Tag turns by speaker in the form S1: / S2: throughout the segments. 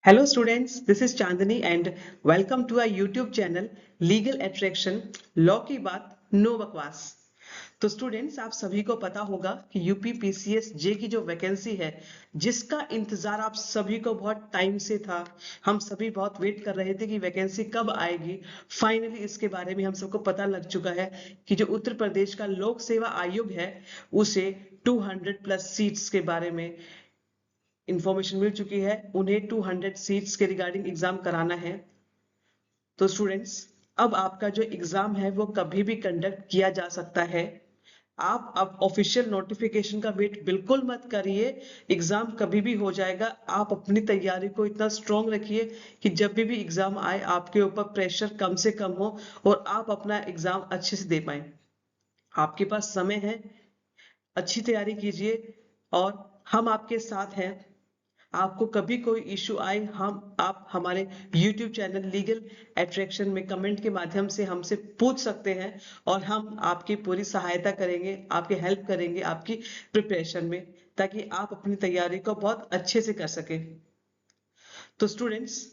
S1: Hello students, this is Chandani and welcome to our YouTube channel Legal Attraction law की बात no बकवास। तो students आप सभी को पता होगा कि यूपी पीसीएस जे की जो वैकेंसी है जिसका इंतजार आप सभी को बहुत टाइम से था, हम सभी बहुत वेट कर रहे थे कि वैकेंसी कब आएगी। फाइनली इसके बारे में हम सबको पता लग चुका है कि जो उत्तर प्रदेश का लोक सेवा आयोग है उसे 200 प्लस सीट्स के बारे में इंफॉर्मेशन मिल चुकी है। उन्हें 200 सीट्स के रिगार्डिंग एग्जाम कराना है। तो स्टूडेंट्स अब आपका जो एग्जाम है वो कभी भी कंडक्ट किया जा सकता है। आप अब ऑफिशियल नोटिफिकेशन का वेट बिल्कुल मत करिए, एग्जाम कभी भी हो जाएगा। आप अपनी तैयारी को इतना स्ट्रांग रखिए कि जब भी एग्जाम आए आपके ऊपर प्रेशर कम से कम हो और आप अपना एग्जाम अच्छे से दे पाए। आपके पास समय है, अच्छी तैयारी कीजिए और हम आपके साथ हैं। आपको कभी कोई इशू आए आप हमारे YouTube चैनल लीगल अट्रैक्शन में कमेंट के माध्यम से हमसे पूछ सकते हैं और हम आपकी पूरी सहायता करेंगे, आपकी हेल्प करेंगे आपकी प्रिपरेशन में, ताकि आप अपनी तैयारी को बहुत अच्छे से कर सकें। तो स्टूडेंट्स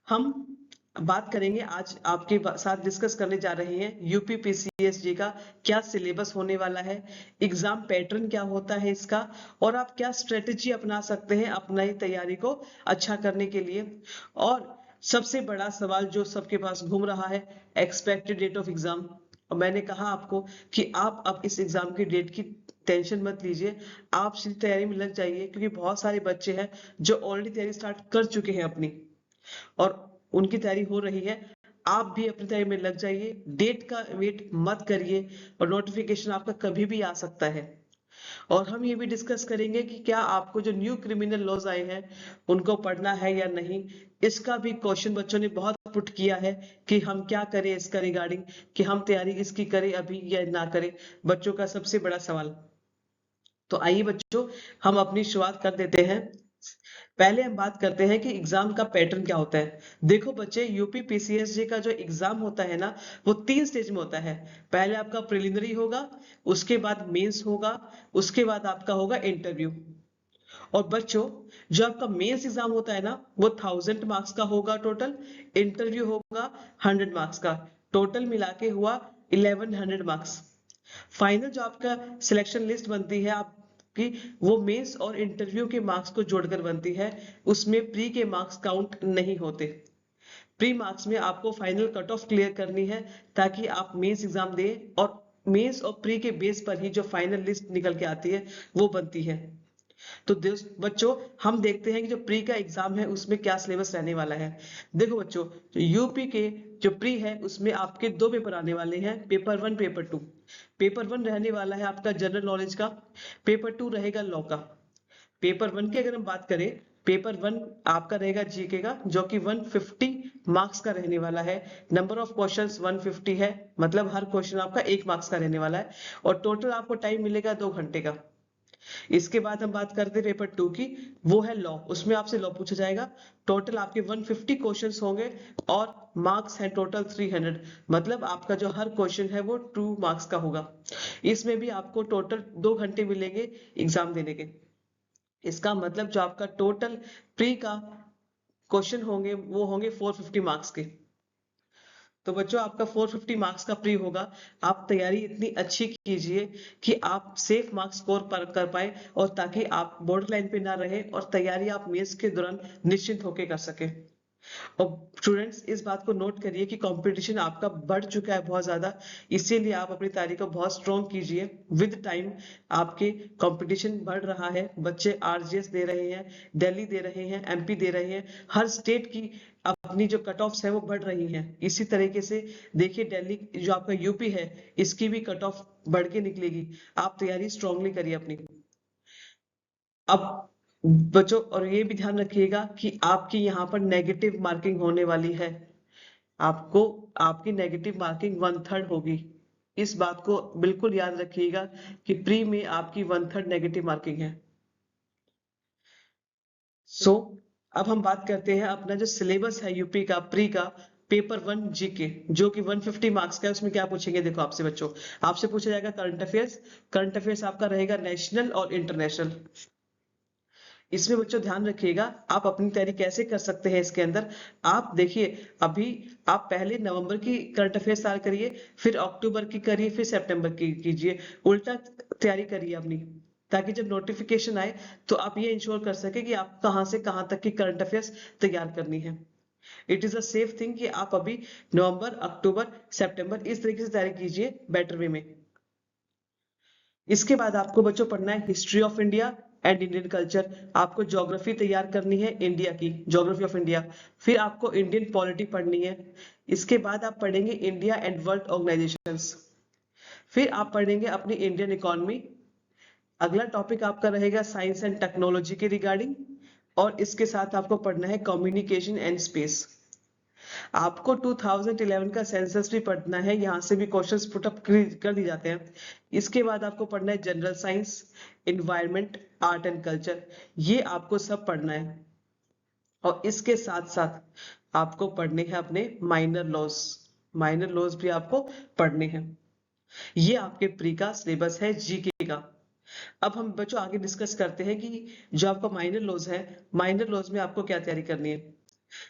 S1: हम बात करेंगे, आज आपके साथ डिस्कस करने जा रहे हैं यूपी पीसीएसजी का क्या सिलेबस होने वाला है, एग्जाम पैटर्न क्या होता है इसका, और आप क्या स्ट्रेटेजी अपना सकते हैं अपनी तैयारी को अच्छा करने के लिए। और सबसे बड़ा सवाल जो सबके पास घूम रहा है, एक्सपेक्टेड डेट ऑफ एग्जाम। और मैंने कहा आपको कि आप अब इस एग्जाम की डेट की टेंशन मत लीजिए, आप सीधी तैयारी में लग जाइए, क्योंकि बहुत सारे बच्चे हैं जो ऑलरेडी तैयारी स्टार्ट कर चुके हैं अपनी और उनकी तैयारी हो रही है। आप भी अपनी तैयारी में लग जाइए, डेट का वेट मत करिए और नोटिफिकेशन आपका कभी भी आ सकता है। और हम ये भी डिस्कस करेंगे कि क्या आपको जो न्यू क्रिमिनल लॉज आए हैं उनको पढ़ना है या नहीं। इसका भी क्वेश्चन बच्चों ने बहुत पुट किया है कि हम क्या करें इसका रिगार्डिंग, कि हम तैयारी इसकी करें अभी या ना करें, बच्चों का सबसे बड़ा सवाल। तो आइए बच्चों हम अपनी शुरुआत कर देते हैं। पहले हम बात करते हैं कि एग्जाम का पैटर्न क्या होता है। देखो बच्चे, यूपी पीसीएसजे का जो एग्जाम होता है ना वो 3 स्टेज में होता है। पहले आपका प्रिलिमिनरी होगा, उसके बाद मेंस होगा, उसके बाद आपका होगा इंटरव्यू। और बच्चों जो आपका मेंस एग्जाम होता है ना वो 1000 मार्क्स का होगा टोटल, इंटरव्यू होगा 100 मार्क्स का, टोटल मिला के हुआ 1100 मार्क्स। फाइनल जो आपका सिलेक्शन लिस्ट बनती है आपकी, वो मेंस और इंटरव्यू के मार्क्स को जोड़कर बनती है, उसमें प्री के मार्क्स काउंट नहीं होते। प्री मार्क्स में आपको फाइनल कट ऑफ क्लियर करनी है ताकि आप मेंस एग्जाम दें, और मेंस और प्री के बेस पर ही जो फाइनल लिस्ट निकल के आती है वो बनती है। तो बच्चों हम देखते हैं कि जो प्री का एग्जाम है उसमें क्या सिलेबस रहने वाला है। देखो बच्चों, यूपी के जो प्री है उसमें आपके 2 पेपर आने वाले हैं, पेपर 1 पेपर 2। पेपर 1 रहने वाला है आपका जनरल नॉलेज का, पेपर 2 रहेगा लॉ का। पेपर 1 की अगर हम बात करें, पेपर 1 आपका रहेगा जीके का जो कि 150 मार्क्स का रहने वाला है। नंबर ऑफ क्वेश्चंस 150 है, मतलब हर क्वेश्चन आपका 1 मार्क्स का रहने वाला है और टोटल आपको टाइम मिलेगा 2 घंटे का। इसके बाद हम बात करते हैं पेपर 2 की, वो है लॉ। उसमें आपसे लॉ पूछा जाएगा, टोटल आपके 150 क्वेश्चंस होंगे और मार्क्स है टोटल 300, मतलब आपका जो हर क्वेश्चन है वो 2 मार्क्स का होगा। इसमें भी आपको टोटल 2 घंटे मिलेंगे एग्जाम देने के। इसका मतलब जो आपका टोटल प्री का क्वेश्चन होंगे वो होंगे 450 मार्क्स के। तो बच्चों आपका 450 मार्क्स का प्री होगा। आप तैयारी इतनी अच्छी कीजिए कि आप सेफ मार्क्स स्कोर कर पाए, और ताकि आप बॉर्डर लाइन पे ना रहे और तैयारी आप मेंस के दौरान निश्चिंत होकर कर सके। और स्टूडेंट्स इस बात को नोट करिए कि कंपटीशन आपका बढ़ चुका है बहुत ज्यादा, इसीलिए आप अपनी तैयारी को बहुत स्ट्रॉन्ग कीजिए। विद टाइम आपके कंपटीशन बढ़ रहा है, बच्चे आरजीएस दे रहे हैं, दिल्ली दे रहे हैं, एमपी दे रहे हैं, हर स्टेट की अपनी जो कट ऑफ्स है वो बढ़ रही हैं। इसी तरीके से देखिए दिल्ली जो आपका यूपी है इसकी भी कट ऑफ बढ़ के निकलेगी। आप तैयारी स्ट्रांगली करिए अपनी। अब बच्चों और ये भी ध्यान रखिएगा कि आपकी यहाँ पर नेगेटिव मार्किंग होने वाली है। आपको आपकी नेगेटिव मार्किंग 1/3 होगी, इस बात को बिल्कुल याद रखिएगा कि प्री में आपकी 1/3 नेगेटिव मार्किंग है। सो अब हम बात करते हैं अपना जो सिलेबस है यूपी का प्री का, पेपर 1 जीके जो कि 150 मार्क्स का है। उसमें क्या पूछेंगे, देखो आपसे बच्चों, आपसे पूछा जाएगा करंट अफेयर्स। करंट अफेयर्स आपका रहेगा नेशनल और इंटरनेशनल। इसमें बच्चों ध्यान रखिएगा, आप अपनी तैयारी कैसे कर सकते हैं इसके अंदर। आप देखिए, अभी आप पहले नवंबर की करंट अफेयर्स तैयार करिए, फिर अक्टूबर की करिए, फिर सितंबर की कीजिए, उल्टा तैयारी करिए अपनी, ताकि जब नोटिफिकेशन आए तो आप ये इंश्योर कर सके कि आप कहाँ से कहाँ तक की करंट अफेयर्स तैयार करनी है। It is a safe thing कि आप अभी नवंबर, अक्टूबर, सितंबर इस तरीके से तैयारी कीजिए बेटर वे में। इसके बाद आपको बच्चों पढ़ना है history of India and Indian culture. आपको ज्योग्राफी तैयार करनी है इंडिया की, ज्योग्राफी ऑफ इंडिया। फिर आपको इंडियन पॉलिटी पढ़नी है। इसके बाद आप पढ़ेंगे इंडिया एंड वर्ल्ड ऑर्गेनाइजेशंस। फिर आप पढ़ेंगे अपनी इंडियन इकोनॉमी। अगला टॉपिक आपका रहेगा साइंस एंड टेक्नोलॉजी के रिगार्डिंग, और इसके साथ आपको पढ़ना है कम्युनिकेशन एंड स्पेस। आपको 2011 का सेंसस भी पढ़ना है, यहाँ से भी क्वेश्चंस पुट अप कर दिए जाते हैं। इसके बाद आपको पढ़ना है general science, environment, art and culture, ये आपको सब पढ़ना है। और इसके साथ साथ आपको पढ़ने हैं अपने माइनर लॉज, माइनर लॉज भी आपको पढ़ने हैं। ये आपके प्री का सिलेबस है जीके का। अब हम बच्चों आगे डिस्कस करते हैं कि जो आपका माइनर लॉज है, माइनर लॉज में आपको क्या तैयारी करनी है।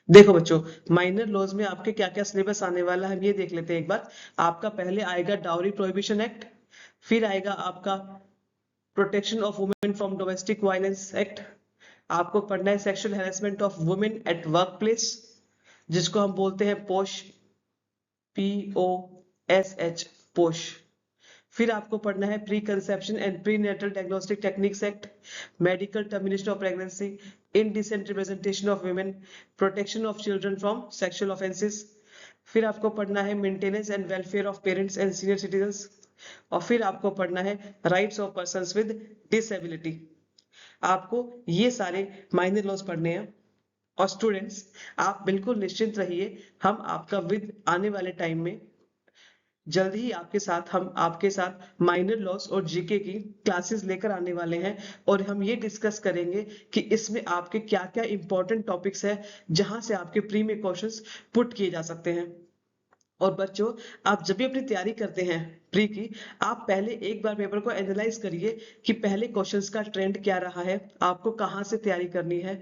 S1: देखो बच्चों, माइनर लॉज में आपके क्या क्या सिलेबस आने वाला है हम ये देख लेते हैं एक बार। आपका पहले आएगा डाउरी प्रोहिबिशन एक्ट, फिर आएगा आपका protection of women from domestic violence act. आपको पढ़ना है sexual harassment of women at work place, जिसको हम बोलते हैं पोश, POSH, पोश। फिर आपको पढ़ना है preconception and prenatal diagnostic techniques act, medical termination of pregnancy, indecent representation of women, protection of children from sexual offences. फिर आपको पढ़ना है maintenance and welfare of parents and senior citizens. और फिर आपको पढ़ना है rights of persons with disability. आपको ये सारे माइनर लॉज पढ़ने हैं। और स्टूडेंट्स, आप बिल्कुल निश्चिंत रहिए, हम आपका विद आने वाले टाइम में जल्द ही हम आपके साथ माइनर लॉस और जीके की क्लासेस लेकर आने वाले हैं, और हम ये डिस्कस करेंगे कि इसमें आपके क्या क्या इंपॉर्टेंट टॉपिक्स है जहां से आपके प्री में क्वेश्चंस पुट किए जा सकते हैं। और बच्चों, आप जब भी अपनी तैयारी करते हैं प्री की, आप पहले एक बार पेपर को एनालाइज करिए कि पहले क्वेश्चंस का ट्रेंड क्या रहा है, आपको कहाँ से तैयारी करनी है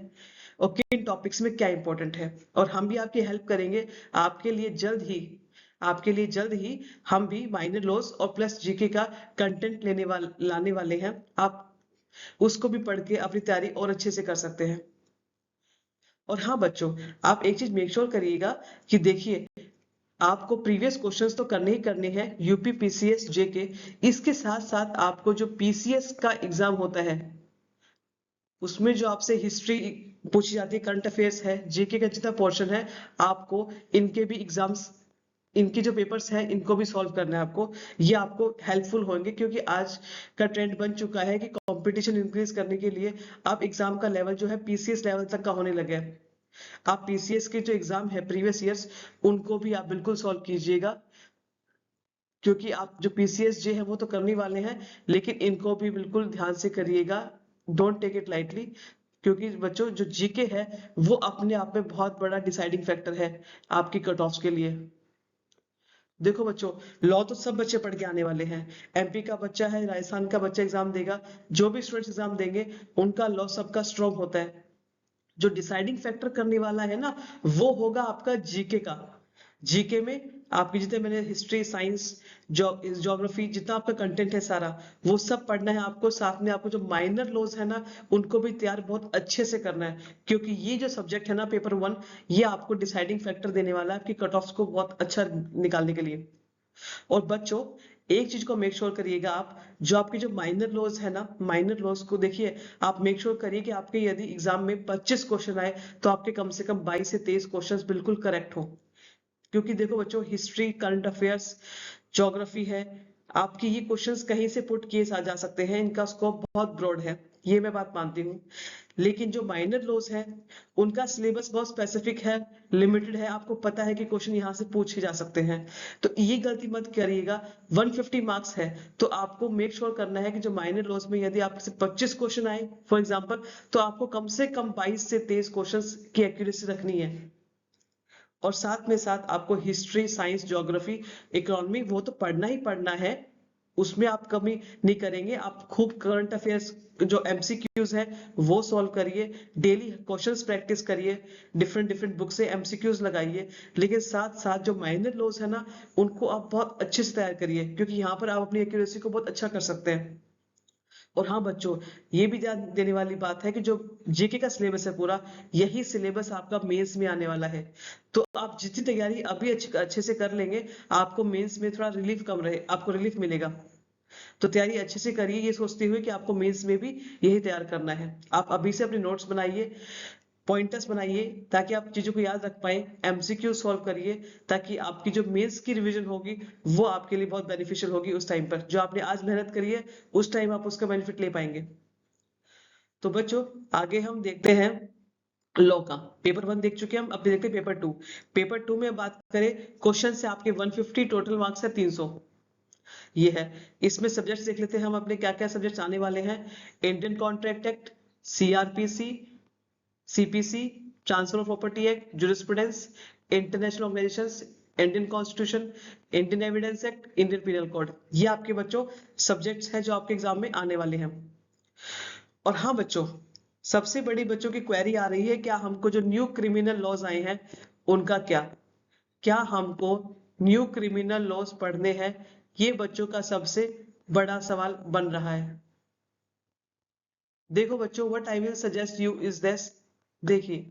S1: और किन टॉपिक्स में क्या इंपॉर्टेंट है। और हम भी आपकी हेल्प करेंगे। आपके लिए जल्द ही आपके लिए जल्द ही हम भी माइनर लॉस और प्लस जीके का कंटेंट लाने वाले हैं। आप उसको भी पढ़ के अपनी तैयारी और अच्छे से कर सकते हैं। और हाँ बच्चों, आप एक चीज मेक श्योर करिएगा कि देखिए, आपको प्रीवियस क्वेश्चंस तो करने ही करने हैं यूपी पीसीएस जेके। इसके साथ साथ आपको जो पीसीएस का एग्जाम होता है, उसमें जो आपसे हिस्ट्री पूछी जाती है, करंट अफेयर्स है, जीके का जितना पोर्शन है, आपको इनके भी एग्जाम्स, इनके जो पेपर्स हैं इनको भी सॉल्व करना है आपको। ये आपको हेल्पफुल होंगे, क्योंकि आज का ट्रेंड बन चुका है कि कंपटीशन इंक्रीज करने के लिए अब एग्जाम का लेवल जो है पीसीएस लेवल तक का होने लगे है। आप पीसीएस के जो एग्जाम है प्रीवियस ईयर्स, उनको भी आप बिल्कुल सॉल्व कीजिएगा, क्योंकि आप जो पीसीएस जे है वो तो करने वाले हैं, लेकिन इनको भी बिल्कुल ध्यान से करिएगा। डोंट टेक इट लाइटली, क्योंकि बच्चों जो जीके है वो अपने आप में बहुत बड़ा डिसाइडिंग फैक्टर है आपकी कट ऑफ के लिए। देखो बच्चों, लॉ तो सब बच्चे पढ़ के आने वाले हैं। एमपी का बच्चा है, राजस्थान का बच्चा एग्जाम देगा, जो भी स्टूडेंट्स एग्जाम देंगे उनका लॉ सबका स्ट्रॉन्ग होता है। जो डिसाइडिंग फैक्टर करने वाला है ना, वो होगा आपका जीके का। जीके में आपकी जितने मैंने हिस्ट्री, साइंस, ज्योग्राफी, जितना आपका कंटेंट है सारा, वो सब पढ़ना है आपको। साथ में आपको जो माइनर लॉज है ना, उनको भी तैयार बहुत अच्छे से करना है, क्योंकि ये जो सब्जेक्ट है ना पेपर 1, ये आपको डिसाइडिंग फैक्टर देने वाला है आपकी कट ऑफ को बहुत अच्छा निकालने के लिए। और बच्चों, एक चीज को मेक श्योर करिएगा, आप जो आपके जो माइनर लॉज है ना, माइनर लॉज को देखिए, आप मेक श्योर करिए कि आपके यदि एग्जाम में 25 क्वेश्चन आए तो आपके कम से कम 22 से 23 क्वेश्चन बिल्कुल करेक्ट हो। क्योंकि देखो बच्चों, हिस्ट्री, करंट अफेयर्स, ज्योग्राफी है, आपकी ये क्वेश्चंस कहीं से पुट किए जा सकते हैं, इनका स्कोप बहुत ब्रॉड है, ये मैं बात मानती हूँ। लेकिन जो माइनर लॉज है उनका सिलेबस बहुत स्पेसिफिक है, लिमिटेड है, आपको पता है कि क्वेश्चन यहाँ से पूछे जा सकते हैं। तो ये गलती मत करिएगा। 150 मार्क्स है, तो आपको मेक श्योर करना है कि जो माइनर लॉज में यदि आपसे 25 क्वेश्चन आए फॉर एग्जाम्पल, तो आपको कम से कम 22 से 23 क्वेश्चन की एक्यूरेसी रखनी है। और साथ में साथ आपको हिस्ट्री, साइंस, ज्योग्राफी, इकोनॉमी वो तो पढ़ना ही पढ़ना है। उसमें आप कमी नहीं करेंगे, आप खूब करंट अफेयर्स जो एमसीक्यूज है वो सॉल्व करिए, डेली क्वेश्चंस प्रैक्टिस करिए, डिफरेंट डिफरेंट बुक से एमसीक्यूज लगाइए, लेकिन साथ साथ जो माइनर लॉज है ना उनको आप बहुत अच्छे से तैयार करिए, क्योंकि यहाँ पर आप अपनी एक्यूरेसी को बहुत अच्छा कर सकते हैं। और हाँ बच्चों, ये भी ध्यान देने वाली बात है कि जो जीके का सिलेबस है पूरा, यही सिलेबस आपका मेंस में आने वाला है। तो आप जितनी तैयारी अभी अच्छे से कर लेंगे, आपको मेंस में थोड़ा रिलीफ कम रहे, आपको रिलीफ मिलेगा। तो तैयारी अच्छे से करिए, ये सोचते हुए कि आपको मेंस में भी यही तैयार करना है। आप अभी से अपने नोट्स बनाइए, पॉइंटर्स बनाइए, ताकि आप चीजों को याद रख पाए, एमसीक्यू सॉल्व करिए, ताकि आपकी जो मेंस की रिवीजन होगी वो आपके लिए बहुत बेनिफिशियल होगी। उस टाइम पर जो आपने आज मेहनत करी है, उस टाइम आप उसका बेनिफिट ले पाएंगे। तो बच्चों, आगे हम देखते हैं लॉ का। पेपर 1 देख चुके हैं हम, अब देखते हैं पेपर 2। पेपर 2 में बात करें, क्वेश्चन से आपके 150, टोटल मार्क्स है 300। ये है। इसमें सब्जेक्ट्स देख लेते हैं हम, अपने क्या क्या सब्जेक्ट्स आने वाले हैं। Indian contract act, CrPC, CPC, transfer of property act, jurisprudence, international organisations, Indian constitution, Indian evidence act, Indian penal code, ये आपके बच्चों सब्जेक्ट्स हैं जो आपके एग्जाम में आने वाले हैं। और हाँ बच्चों, सबसे बड़ी बच्चों की क्वेरी आ रही है, क्या हमको जो न्यू क्रिमिनल लॉज आए हैं उनका क्या हमको न्यू क्रिमिनल लॉज पढ़ने हैं? ये बच्चों का सबसे बड़ा सवाल बन रहा है। देखो बच्चों, what I will suggest you is this. देखिए,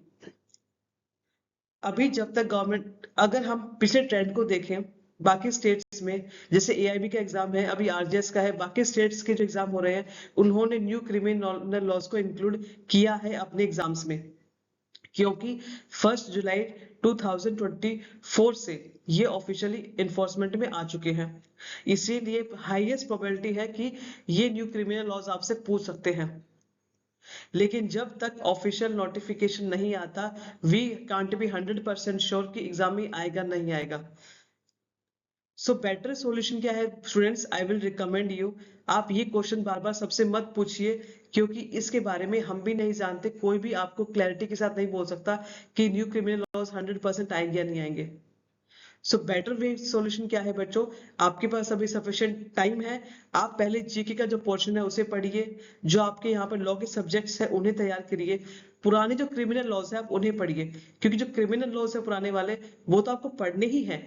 S1: अभी जब तक गवर्नमेंट, अगर हम पिछले ट्रेंड को देखें बाकी स्टेट्स में, जैसे एआईबी का एग्जाम है, अभी आरजेएस का है, बाकी स्टेट्स के जो एग्जाम हो रहे हैं, उन्होंने न्यू क्रिमिनल लॉज को इंक्लूड किया है अपने एग्जाम्स में, क्योंकि 1 जुलाई 2024 से ये ऑफिशियली इन्फोर्समेंट में आ चुके हैं। इसीलिए हाईएस्ट प्रोबेबिलिटी है कि ये न्यू क्रिमिनल लॉज आपसे पूछ सकते हैं। लेकिन जब तक ऑफिशियल नोटिफिकेशन नहीं आता, वी कांट बी 100% श्योर कि एग्जाम में आएगा नहीं आएगा। सो बेटर सॉल्यूशन क्या है students, I will recommend you, आप ये क्वेश्चन बार बार सबसे मत पूछिए, क्योंकि इसके बारे में हम भी नहीं जानते, कोई भी आपको क्लैरिटी के साथ नहीं बोल सकता कि न्यू क्रिमिनल लॉज 100% आएंगे या नहीं आएंगे। सो बेटर वे सॉल्यूशन क्या है बच्चों, आपके पास अभी सफिशिएंट टाइम है, आप पहले जीके का जो पोर्शन है उसे पढ़िए, जो आपके यहाँ पर लॉ के सब्जेक्ट्स है उन्हें तैयार करिए, पुराने जो क्रिमिनल लॉज है आप उन्हें पढ़िए, क्योंकि जो क्रिमिनल लॉज है पुराने वाले वो तो आपको पढ़ने ही है,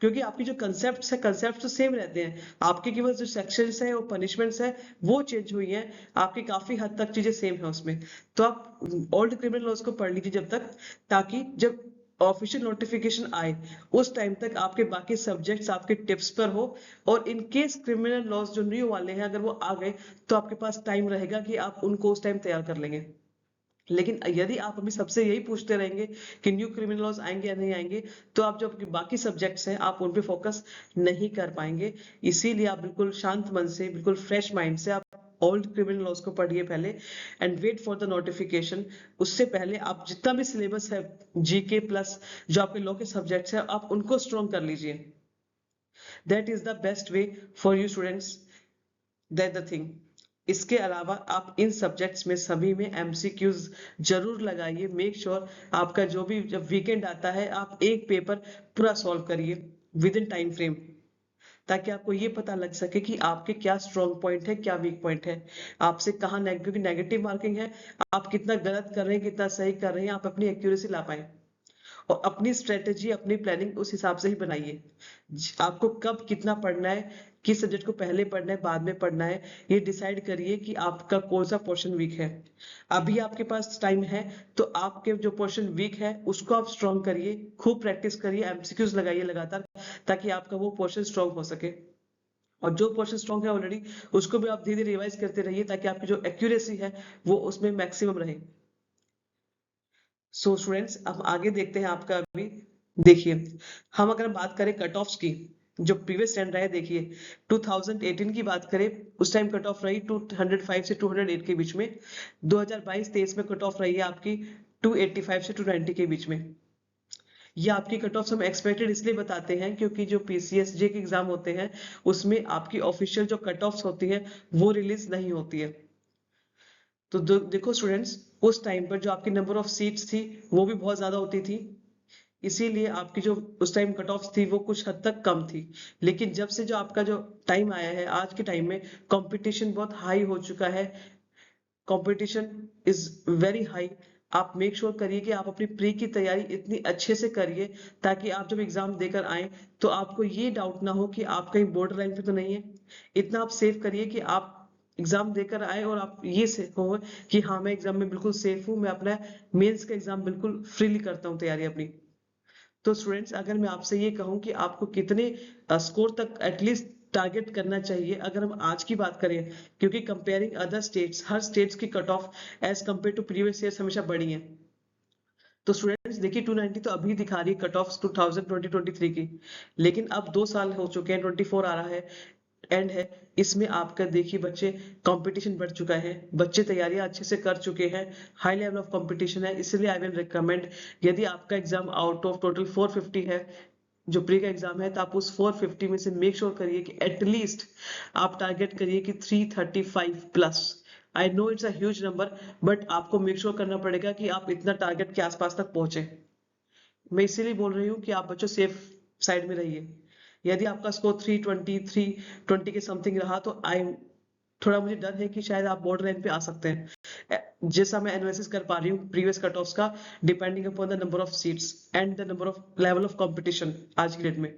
S1: क्योंकि आपकी जो कंसेप्ट है, कंसेप्ट तो सेम रहते हैं, आपके केवल जो सेक्शंस है वो पनिशमेंट्स है वो चेंज हुई है, आपकी काफी हद तक चीजें सेम है उसमें। तो आप ओल्ड क्रिमिनल लॉज को पढ़ लीजिए जब तक, ताकि जब ऑफिशियल नोटिफिकेशन आए उस टाइम तक आपके बाकी सब्जेक्ट्स आपके टिप्स पर हो, और इन केस क्रिमिनल लॉज जो न्यू वाले हैं अगर वो आ गए तो आपके पास टाइम रहेगा कि आप उनको उस टाइम तैयार कर लेंगे। लेकिन यदि आप अभी सबसे यही पूछते रहेंगे कि न्यू क्रिमिनल लॉज आएंगे या नहीं आएंगे, तो आप जो बाकी सब्जेक्ट्स हैं आप उन पे फोकस नहीं कर पाएंगे। इसीलिए आप बिल्कुल शांत मन से, बिल्कुल फ्रेश माइंड से आप ओल्ड क्रिमिनल लॉज को पढ़िए पहले, and wait for the notification. उससे पहले आप जितना भी सिलेबस है जीके प्लस जो आपके लॉ के सब्जेक्ट्स है आप उनको स्ट्रॉन्ग कर लीजिए। That is the best way for you students, that the thing. इसके अलावा आप इन सब्जेक्ट्स में सभी में एमसीक्यूज जरूर लगाइए, मेक श्योर आपका जो भी जब वीकेंड आता है आप एक पेपर पूरा सॉल्व करिए विद इन टाइम फ्रेम, ताकि आपको ये पता लग सके कि आपके क्या स्ट्रॉन्ग पॉइंट है, क्या वीक पॉइंट है, आपसे कहाँ क्योंकि नेगेटिव मार्किंग है, आप कितना गलत कर रहे हैं, कितना सही कर रहे हैं, आप अपनी एक्यूरेसी ला पाए, और अपनी स्ट्रेटेजी, अपनी प्लानिंग उस हिसाब से ही बनाइए। आपको कब कितना पढ़ना है, किस सब्जेक्ट को पहले पढ़ना है बाद में पढ़ना है, ये डिसाइड करिए कि आपका कौन सा पोर्शन वीक है। अभी आपके पास टाइम है तो आपके जो पोर्शन वीक है उसको आप स्ट्रॉन्ग करिए, खूब प्रैक्टिस करिए, एमसीक्यूज लगाइए लगातार, ताकि आपका वो पोर्शन स्ट्रॉन्ग हो सके। और जो पोर्शन स्ट्रॉन्ग है ऑलरेडी उसको भी आप धीरे धीरे रिवाइज करते रहिए, ताकि आपकी जो एक्यूरेसी है वो उसमें मैक्सिमम रहे। सो स्टूडेंट्स, अब आगे देखते हैं आपका। अभी देखिए, हम अगर बात करें कट ऑफ्स की, जो प्रीवियस ट्रेंड रहा है, देखिए 2018 की बात करें, उस टाइम कट ऑफ रही 205 से 208 के बीच में। 2022-23 में कट ऑफ रही है आपकी 285 से 290 के बीच में। ये आपकी कट ऑफ हम एक्सपेक्टेड इसलिए बताते हैं क्योंकि जो पीसीएस जे के एग्जाम होते हैं उसमें आपकी ऑफिशियल जो कट ऑफ्स होती है वो रिलीज नहीं होती है। तो देखो स्टूडेंट्स, उस टाइम पर जो आपकी नंबर ऑफ सीट्स थी वो भी बहुत ज्यादा होती थी, इसीलिए आपकी जो उस टाइम कट ऑफ थी वो कुछ हद तक कम थी। लेकिन जब से जो आपका जो टाइम आया है आज के टाइम में कंपटीशन बहुत हाई हो चुका है, कंपटीशन इज वेरी हाई। आप मेक श्योर करिए कि आप अपनी प्री की तैयारी इतनी अच्छे से करिए ताकि आप जब एग्जाम देकर आए तो आपको ये डाउट ना हो कि आप कहीं बॉर्डर लाइन पे तो नहीं है। इतना आप सेव करिए कि आप एग्जाम देकर आए और आप ये से हो कि हाँ मैं एग्जाम में बिल्कुल सेफ हूँ, मैं अपना मेंस का एग्जाम बिल्कुल फ्रीली करता हूँ तैयारी अपनी। तो स्टूडेंट्स अगर मैं आपसे ये कहूँ कि आपको कितने स्कोर तक एटलीस्ट टारगेट करना चाहिए अगर हम आज की बात करें, क्योंकि कंपेयरिंग अदर स्टेट्स, हर स्टेट्स की cut off as compared to previous years हमेशा बढ़ी है। तो स्टूडेंट्स देखिए 290 तो अभी दिखा रही है कट ऑफ 2023 की, लेकिन अब 2 साल हो चुके हैं, 24 आ रहा है एंड है। इसमें आपका देखिए बच्चे कंपटीशन बढ़ चुका है, बच्चे तैयारियां अच्छे से कर चुके हैं, हाई लेवल ऑफ कंपटीशन है। इसलिए आई विल रिकमेंड, यदि आपका एग्जाम आउट ऑफ टोटल 450 है जो प्री का एग्जाम है, तो आप उस 450 में से मेक श्योर करिए कि एटलीस्ट आप टारगेट करिए कि 335 plus. I know it's a huge number, but आपको मेक श्योर करना पड़ेगा कि आप इतना टारगेट के आसपास तक पहुंचे। मैं इसीलिए बोल रही हूँ कि आप बच्चों सेफ साइड में रहिए। यदि आपका स्कोर 320 के समथिंग रहा तो आई थोड़ा मुझे डर है कि शायद आप बॉर्डर लाइन पे आ सकते हैं। जैसा मैं एनालिसिस कर पा रही हूँ प्रीवियस कट ऑफ्स का, depending upon the number of seats and the number of level of competition आज की डेट में।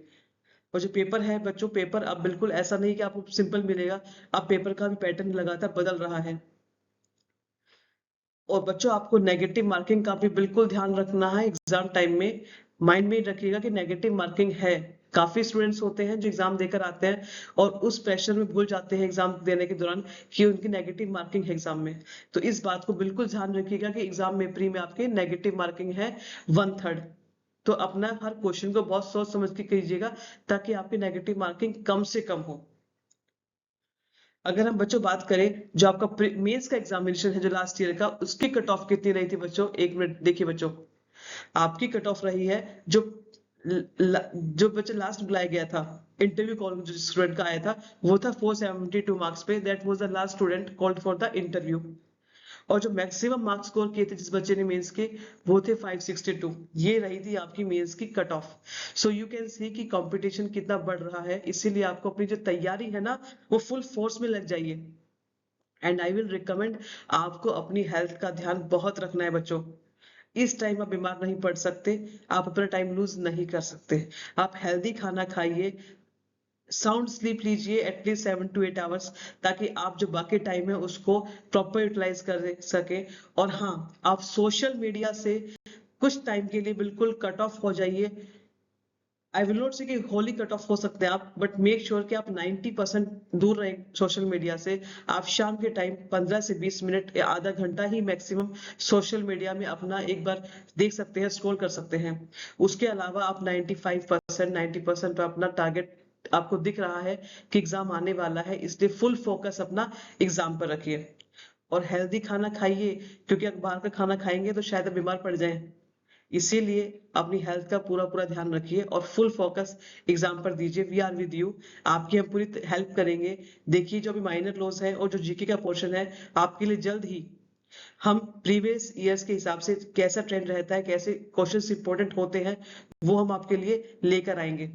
S1: और जो पेपर है बच्चों, पेपर अब बिल्कुल ऐसा नहीं कि आपको सिंपल मिलेगा, अब पेपर का भी पैटर्न लगातार बदल रहा है। और बच्चों आपको नेगेटिव मार्किंग का भी बिल्कुल ध्यान रखना है एग्जाम टाइम में। माइंड में रखिएगा कि नेगेटिव मार्किंग है। काफी स्टूडेंट्स होते हैं जो एग्जाम देकर आते हैं और उस प्रेशर में भूल जाते हैं एग्जाम देने के दौरान कि उनकी नेगेटिव मार्किंग है एग्जाम में। तो इस बात को बिल्कुल ध्यान रखिएगा कि एग्जाम में प्री में आपके नेगेटिव मार्किंग है 1/3। तो अपना हर क्वेश्चन को बहुत सोच समझ के कीजिएगा ताकि आपकी नेगेटिव मार्किंग कम से कम हो। अगर हम बच्चों बात करें जो आपका मेंस का एग्जामिनेशन है जो लास्ट ईयर का, उसकी कट ऑफ कितनी रही थी बच्चों, 1 मिनट देखिए बच्चों। आपकी कट ऑफ रही है जो जो बच्चे लास्ट बुलाया गया था इंटरव्यू कॉल जो स्टूडेंट का आया था वो था 472 मार्क्स पे, that was the last student called for the interview. और जो मैक्सिमम मार्क्स स्कोर किए थे जिस बच्चे ने मेंस के, वो थे 562। ये रही थी आपकी मेंस की cut of. So you can see कि कंपटीशन कितना बढ़ रहा है, इसीलिए आपको अपनी जो तैयारी है ना वो फुल फोर्स में लग जाइए। एंड आई विल रिकमेंड आपको अपनी हेल्थ का ध्यान बहुत रखना है बच्चों। इस टाइम आप बीमार नहीं पड़ सकते, आप अपना टाइम लूज नहीं कर सकते। आप हेल्दी खाना खाइए, साउंड स्लीप लीजिए एटलीस्ट 7 to 8 आवर्स, ताकि आप जो बाकी टाइम है उसको प्रॉपर यूटिलाइज कर सके। और हाँ, आप सोशल मीडिया से कुछ टाइम के लिए बिल्कुल कट ऑफ हो जाइए। आई विल नॉट से कि होली कट ऑफ हो सकते हैं आप, बट मेक श्योर कि आप 90% दूर रहें सोशल मीडिया से। आप शाम के टाइम 15 से 20 मिनट या आधा घंटा ही मैक्सिमम सोशल मीडिया में अपना एक बार देख सकते हैं, स्क्रॉल कर सकते हैं। उसके अलावा आप 95% 90% पे अपना टारगेट आपको दिख रहा है कि एग्जाम आने वाला है, इसलिए फुल फोकस अपना एग्जाम पर रखिए। और हेल्दी खाना खाइए, क्योंकि अगर बाहर का खाना खाएंगे तो शायद आप बीमार पड़ जाएं। इसीलिए अपनी हेल्थ का पूरा पूरा ध्यान रखिए और फुल फोकस एग्जाम पर दीजिए। वी आर विद यू, आपकी हम पूरी हेल्प करेंगे। देखिए जो अभी माइनर लॉस है और जो जीके का पोर्शन है आपके लिए जल्द ही हम प्रीवियस ईयर्स के हिसाब से कैसा ट्रेंड रहता है, कैसे क्वेश्चंस इंपॉर्टेंट होते हैं, वो हम आपके लिए लेकर आएंगे।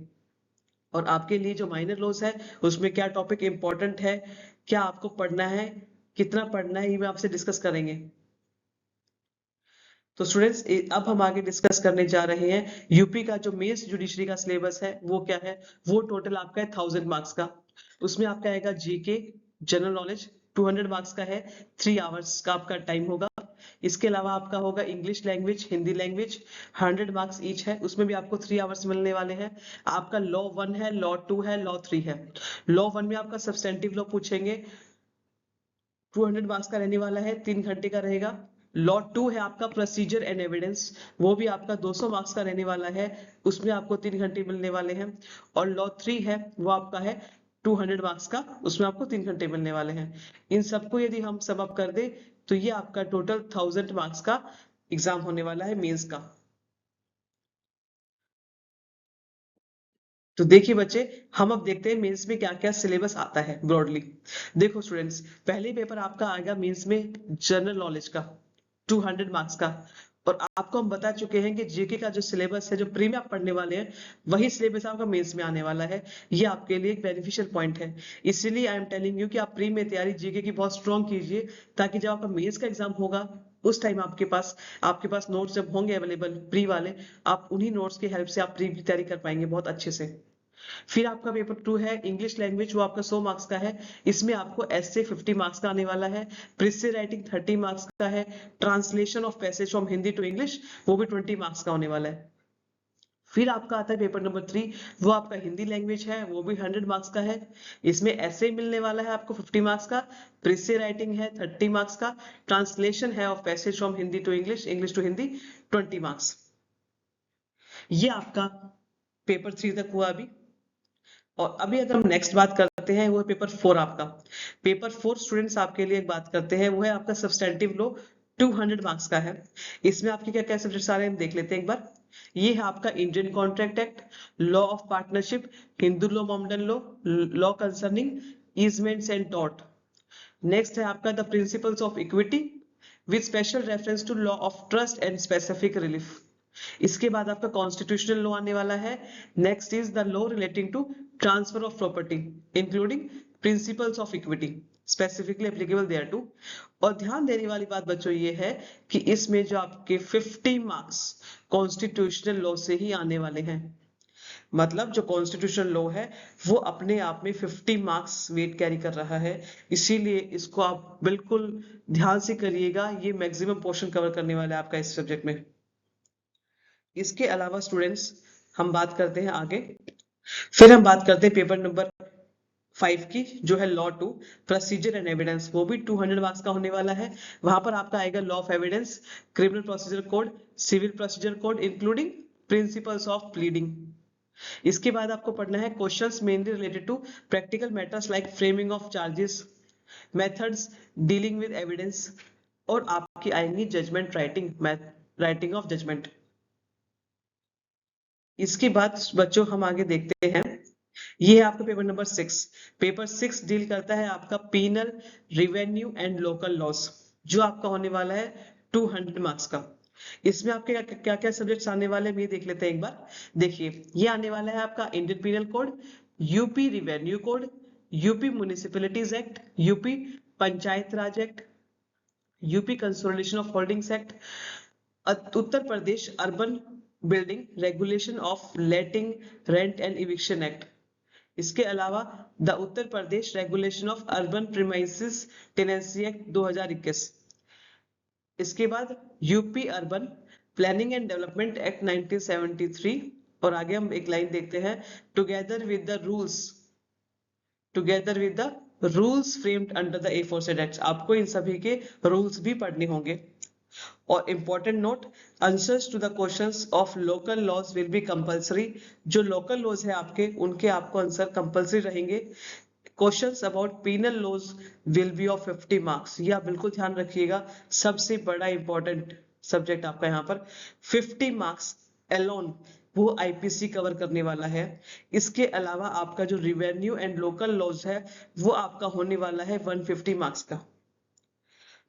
S1: और आपके लिए जो माइनर लॉस है उसमें क्या टॉपिक इंपॉर्टेंट है, क्या आपको पढ़ना है, कितना पढ़ना है, ये मैं आपसे डिस्कस करेंगे। तो स्टूडेंट्स अब हम आगे डिस्कस करने जा रहे हैं यूपी का जो मेंस जुडिशरी का सिलेबस है वो क्या है। वो टोटल आपका है 1000 मार्क्स का। उसमें आपका आएगा जीके, जनरल नॉलेज 200 मार्क्स का है, 3 आवर्स का आपका टाइम होगा। इसके अलावा आपका होगा English language, Hindi language, 100 marks each है, उसमें भी आपको 3 आवर्स मिलने वाले हैं। आपका लॉ 1 है, लॉ 2 है, लॉ 3 है। लॉ 1 में आपका सब्सटेंटिव लॉ पूछेंगे, 200 मार्क्स का रहने वाला है, 3 घंटे का रहेगा। लॉ 2 है आपका प्रोसीजर एंड एविडेंस, वो भी आपका 200 मार्क्स का रहने वाला है, उसमें आपको 3 घंटे मिलने वाले हैं। और लॉ 3 है वो आपका है 200 मार्क्स का, उसमें आपको 3 घंटे मिलने वाले हैं। इन सबको यदि हम सम अप कर दे तो ये आपका टोटल 1000 मार्क्स का एग्जाम होने वाला है मेंस का। तो देखिए बच्चे, हम अब देखते हैं मेंस में क्या क्या सिलेबस आता है ब्रॉडली। देखो स्टूडेंट्स, पहले पेपर आपका आएगा मेंस में जनरल नॉलेज का 200 मार्क्स का। और आपको हम बता चुके हैं कि जीके का जो सिलेबस है, जो प्री में आप पढ़ने वाले हैं, वही सिलेबस आपका मेंस में आने वाला है। ये आपके लिए एक बेनिफिशियल पॉइंट है। इसीलिए आई एम टेलिंग यू कि आप प्री में तैयारी जीके की बहुत स्ट्रॉन्ग कीजिए, ताकि जब आपका मेंस का एग्जाम होगा उस टाइम आपके पास नोट्स जब होंगे अवेलेबल प्री वाले, आप उन्हीं नोट्स की हेल्प से आप प्री की तैयारी कर पाएंगे बहुत अच्छे से। फिर आपका पेपर 2 है इंग्लिश लैंग्वेज, वो आपका 100 मार्क्स का है। इसमें आपको ऐसे 50 मार्क्स का आने वाला है, प्रिसे राइटिंग 30 मार्क्स का है, translation of passage from Hindi to English वो भी 20 मार्क्स का होने वाला है। फिर आपका आता है पेपर नंबर 3, वो आपका हिंदी लैंग्वेज है, वो भी 100 मार्क्स का है। इसमें ऐसे मिलने वाला है आपको 50 मार्क्स का, प्रिसे राइटिंग है 30 मार्क्स का, ट्रांसलेशन है of passage from Hindi to English, English to Hindi 20 marks. ये आपका पेपर 3 तक हुआ अभी। और अभी अगर हम नेक्स्ट बात करते हैं, वो है पेपर 4 आपका। पेपर 4 स्टूडेंट्स आपके लिए एक बात करते हैं, वो है आपका सब्सटेंटिव लॉ, 200 मार्क्स का है। इसमें आपके क्या क्या सब्जेक्ट्स आ रहे हैं हम देख लेते हैं एक बार। ये है आपका Indian contract act, law of partnership, Hindu law Mohammedan law, law concerning easements and tort. Next है आपका the principles of equity with special reference to law of trust and specific relief. इसके बाद आपका कॉन्स्टिट्यूशनल लॉ आने वाला है। Next is the law relating to transfer of property including principles of equity specifically applicable thereto. और ध्यान देने वाली बात बच्चों ये है कि इसमें जो आपके 50 मार्क्स कॉन्स्टिट्यूशनल लॉ से ही आने वाले हैं। मतलब जो कॉन्स्टिट्यूशनल लॉ है वो अपने आप में 50 मार्क्स वेट कैरी कर रहा है, इसीलिए इसको आप बिल्कुल ध्यान से करिएगा। ये मैक्सिमम पोर्शन कवर करने वाला है आपका इस सब्जेक्ट में। इसके अलावा स्टूडेंट्स हम बात करते हैं आगे। फिर हम बात करते हैं पेपर नंबर 5 की, जो है लॉ 2 प्रोसीजर एंड एविडेंस, वो भी 200 मार्क्स का होने वाला है। वहां पर आपका आएगा law of evidence, criminal procedure code, civil procedure code including principles of pleading. इसके बाद आपको पढ़ना है questions mainly related to practical matters like framing of charges, methods dealing with evidence, और आपकी आएंगी जजमेंट राइटिंग ऑफ जजमेंट। इसके बाद बच्चों हम आगे देखते हैं, ये है आपका पेपर नंबर 6। पेपर 6 डील करता है आपका penal, revenue and local laws, जो आपका होने वाला है 200 मार्क्स का। इसमें आपके क्या क्या सब्जेक्ट्स आने वाले हैं ये देख लेते हैं एक बार। देखिए ये आने वाला है आपका Indian penal code, UP revenue code, UP municipalities act, UP panchayat raj act, UP consolidation of holdings act, Uttar Pradesh urban building regulation of letting rent and eviction act. इसके अलावा the Uttar Pradesh regulation of urban premises tenancy act 2021। इसके बाद UP urban planning and development act 1973। और आगे हम एक line देखते हैं, together with the rules framed under the aforesaid acts. आपको इन सभी के रूल्स भी पढ़ने होंगे। और important note, answers to the questions of local laws will be compulsory. जो लोकल लॉज है आपके, उनके आपको आंसर कंपलसरी रहेंगे। Questions about penal laws will be of 50 marks, ये आप बिल्कुल ध्यान रखिएगा। सबसे बड़ा इंपॉर्टेंट सब्जेक्ट आपका यहाँ पर 50 मार्क्स अलोन वो आईपीसी कवर करने वाला है। इसके अलावा आपका जो रिवेन्यू एंड लोकल लॉज है वो आपका होने वाला है 150 मार्क्स का।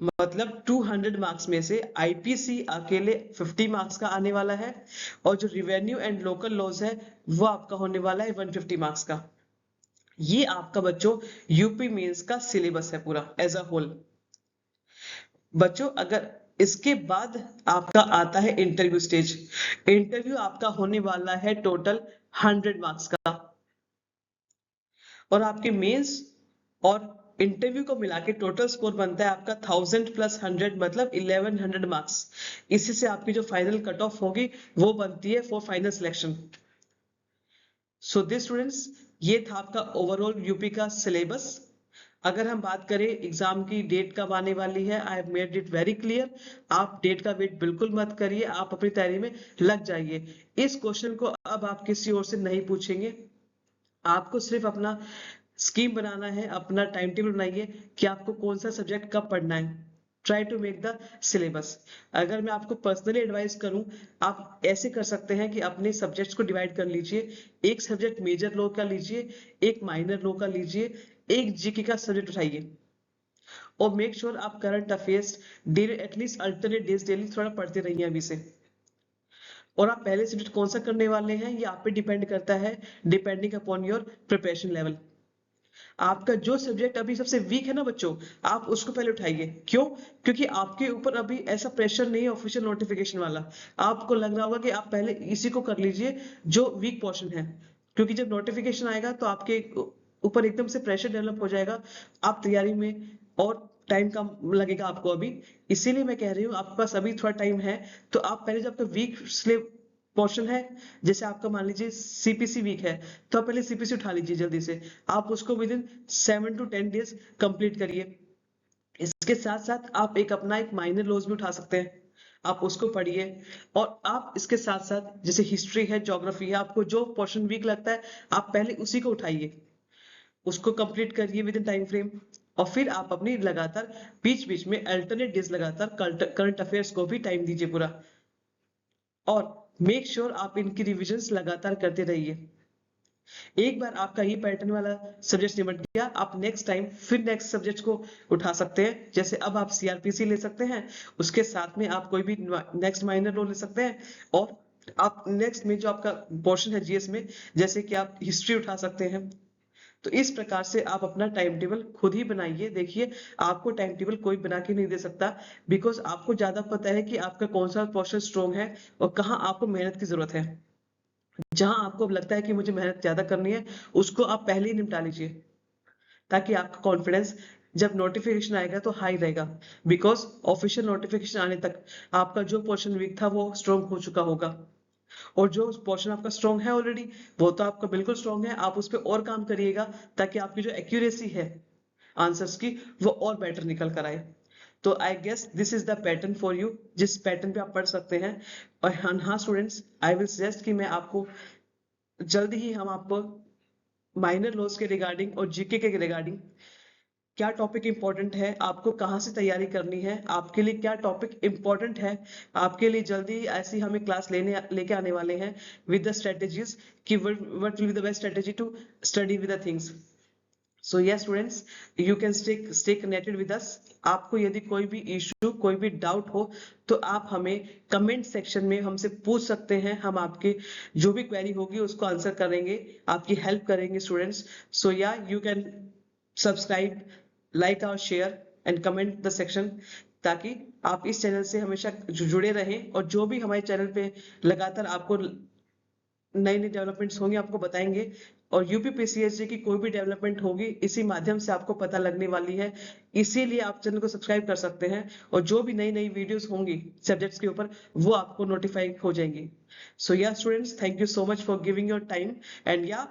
S1: मतलब 200 मार्क्स में से आईपीसी अकेले 50 मार्क्स का आने वाला है, और जो रिवेन्यू एंड लोकल लॉज है वो आपका होने वाला है 150 मार्क्स का। ये आपका बच्चों यूपी मेंस का सिलेबस है पूरा एज अ होल। बच्चों अगर इसके बाद आपका आता है इंटरव्यू स्टेज, इंटरव्यू आपका होने वाला है टोटल 100 मार्क्स का, और आपके मेंस और इंटरव्यू को मिला के टोटल स्कोर बनता है आपका 1000 प्लस 100 मतलब 1100 मार्क्स। इसी से आपकी जो फाइनल कट ऑफ होगी वो बनती है for final selection. So this students, ये था आपका ओवरऑल यूपी का सिलेबस। अगर हम बात करें एग्जाम की डेट कब आने वाली है, I have made it very clear. आप डेट का वेट बिल्कुल मत करिए, आप अपनी तैयारी में लग जाइए। इस क्वेश्चन को अब आप किसी और से नहीं पूछेंगे, आपको सिर्फ अपना स्कीम बनाना है, अपना टाइम टेबल बनाइए कि आपको कौन सा सब्जेक्ट कब पढ़ना है। Try to make the syllabus. अगर मैं आपको पर्सनली एडवाइस करूं, आप ऐसे कर सकते हैं कि अपने सब्जेक्ट्स को डिवाइड कर लीजिए। एक सब्जेक्ट मेजर लॉ का लीजिए, एक माइनर लॉ का लीजिए, एक जीके का सब्जेक्ट उठाइए, और मेक श्योर आप current affairs daily at least alternate days daily थोड़ा पढ़ते रहिए अभी से। और आप पहले सब्जेक्ट कौन सा करने वाले हैं ये आप पे डिपेंड करता है, depending upon your preparation level. आपका जो सब्जेक्ट अभी सबसे वीक है ना बच्चों, आप उसको पहले उठाइए। क्यों? क्योंकि आपके ऊपर अभी ऐसा प्रेशर नहीं है ऑफिशियल नोटिफिकेशन वाला। आपको लग रहा होगा कि आप पहले इसी को कर लीजिए जो वीक पोर्शन है, क्योंकि जब नोटिफिकेशन आएगा तो आपके ऊपर एकदम से प्रेशर डेवलप हो जाएगा, आप तैयारी में और टाइम कम लगेगा आपको अभी। इसीलिए मैं कह रही हूँ आपके पास अभी थोड़ा टाइम है, तो आप पहले जब आपका वीक पोर्शन है, जैसे आपका मान लीजिए सीपीसी वीक है, तो आप पहले सीपीसी उठा लीजिए जल्दी से। आप उसको with in 7 to 10 days complete करिए। इसके साथ साथ आप एक माइनर लॉज भी उठा सकते हैं, आप उसको पढ़िए। और आप इसके साथ साथ जैसे हिस्ट्री है, ज्योग्राफी है, आपको जो पोर्शन वीक लगता है आप पहले उसी को उठाइए, उसको कंप्लीट करिए विद इन टाइम फ्रेम। और फिर आप अपनी लगातार बीच बीच में अल्टरनेट डेज लगातार करंट अफेयर्स को भी टाइम दीजिए पूरा। और मेक श्योर आप इनकी रिविजन्स लगातार करते रहिए। एक बार आपका ये पैटर्न वाला सब्जेक्ट निपट गया, आप नेक्स्ट टाइम फिर नेक्स्ट सब्जेक्ट को उठा सकते हैं। जैसे अब आप सीआरपीसी ले सकते हैं, उसके साथ में आप कोई भी नेक्स्ट माइनर लो ले सकते हैं। और आप नेक्स्ट में जो आपका पोर्शन है जीएस में, जैसे कि आप हिस्ट्री उठा सकते हैं। तो इस प्रकार से आप अपना टाइम टेबल खुद ही बनाइए। देखिए, आपको टाइम टेबल कोई बना के नहीं दे सकता, बिकॉज आपको ज्यादा पता है कि आपका कौन सा पोर्शन स्ट्रॉन्ग है और कहाँ आपको मेहनत की जरूरत है। जहां आपको अब लगता है कि मुझे मेहनत ज्यादा करनी है, उसको आप पहले ही निपटा लीजिए, ताकि आपका कॉन्फिडेंस जब नोटिफिकेशन आएगा तो हाई रहेगा। बिकॉज ऑफिशियल नोटिफिकेशन आने तक आपका जो पोर्शन वीक था वो स्ट्रॉन्ग हो चुका होगा, और जो पोर्शन आपका स्ट्रॉन्ग है ऑलरेडी वो तो आपका बिल्कुल स्ट्रॉन्ग है, आप उस पर और काम करिएगा ताकि आपकी जो एक्यूरेसी है आंसर्स की वो और बेटर निकल कर आए। तो I guess this is the pattern for you, जिस पैटर्न पे आप पढ़ सकते हैं। और हाँ स्टूडेंट्स, आई विल सजेस्ट कि मैं आपको जल्द ही हम आपको माइनर लॉस के रिगार्डिंग और जीके के रिगार्डिंग क्या टॉपिक इंपॉर्टेंट है, आपको कहाँ से तैयारी करनी है, आपके लिए क्या टॉपिक इंपॉर्टेंट है, आपके लिए जल्दी ऐसी हमें क्लास लेके आने वाले हैं विद द स्ट्रेटेजीज कि what will be the best strategy to study with the things. So yes students, you can stay connected with us. आपको यदि कोई भी इश्यू, कोई भी डाउट हो तो आप हमें कमेंट सेक्शन में हमसे पूछ सकते हैं। हम आपके जो भी क्वेरी होगी उसको आंसर करेंगे, आपकी हेल्प करेंगे स्टूडेंट्स। सो या यू कैन सब्सक्राइब, लाइक और share and comment the section, ताकि आप इस चैनल से हमेशा जुड़े रहें और जो भी हमारे चैनल पे लगातार आपको नई नई डेवलपमेंट्स होंगी आपको बताएंगे। और यूपीपीसीएससी की कोई भी डेवलपमेंट होगी इसी माध्यम से आपको पता लगने वाली है, इसीलिए आप चैनल को सब्सक्राइब कर सकते हैं। और जो भी नई नई वीडियोस होंगी सब्जेक्ट्स के ऊपर वो आपको नोटिफाई हो जाएंगी। सो या students, thank you so much for giving your time and या